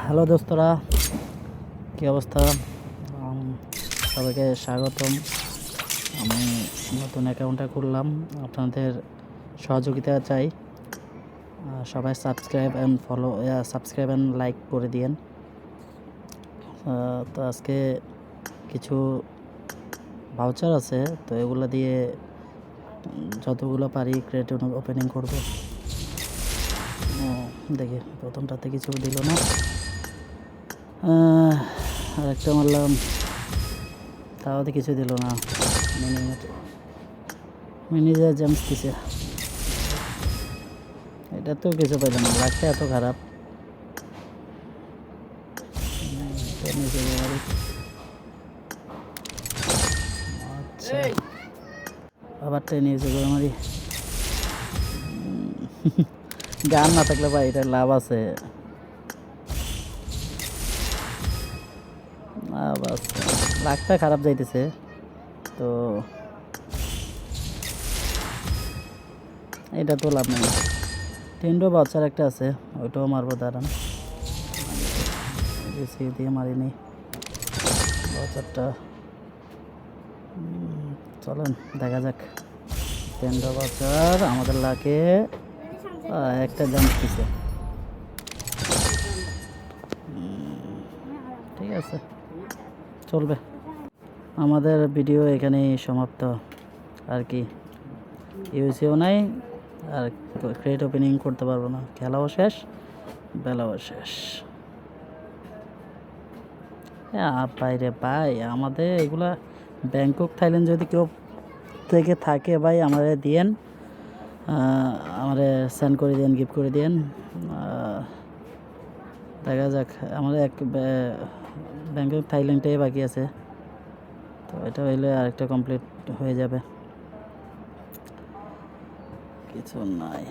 Hello দোস্তরা, কী অবস্থা? সবাইকে স্বাগতম। আমি নতুন অ্যাকাউন্টটা খুললাম, আপনাদের সহযোগিতা চাই। সবাই সাবস্ক্রাইব অ্যান্ড লাইক করে দিয়েন। তো আজকে কিছু ভাউচার আছে, তো এগুলো দিয়ে যতগুলো পারি ক্রেডিট ওপেনিং করব। দেখি প্রথমটাতে কিছু দিল না, আরেকটা মারলাম, তাও কিছু দিল না। মিনিজে জেমস দিছে, এটা তো কিছু পাইল না, লাগটা এত খারাপ। আচ্ছা, আবার টেনিসে করে মারি। গান না থাকলে ভাই এটা লাভ আছে, লাভ আছে। লাগটা খারাপ যাইতেছে, তো এটা তো লাভ নেই। টেন্ডো বাচ্চার একটা আছে, ওইটাও মারবো, দাঁড়ান। বেশি দিয়ে মারিনি বাচ্চারটা। চলেন দেখা যাক। টেন্ডো বাচ্চার আমাদের লাগে একটা জাম্প দিছে। ঠিক আছে, চলবে। আমাদের ভিডিও এখানেই সমাপ্ত আর কি। ইউসিও নাই, আর ক্রেডিট ওপেনিং করতে পারবো না। খেলাও শেষ, বেলাও শেষ। বাইরে ভাই, আমাদের এগুলা ব্যাংকক থাইল্যান্ড যদি কেউ থেকে থাকে ভাই, আমাদের দিয়েন, আমাদের সেন্ড করে দিন, গিফট করে দিন। দেখা যাক, আমাদের এক ব্যাংকক থাইল্যান্ডটাই বাকি আছে, তো এটা হইলে আরেকটা কমপ্লিট হয়ে যাবে। কিছু নাই।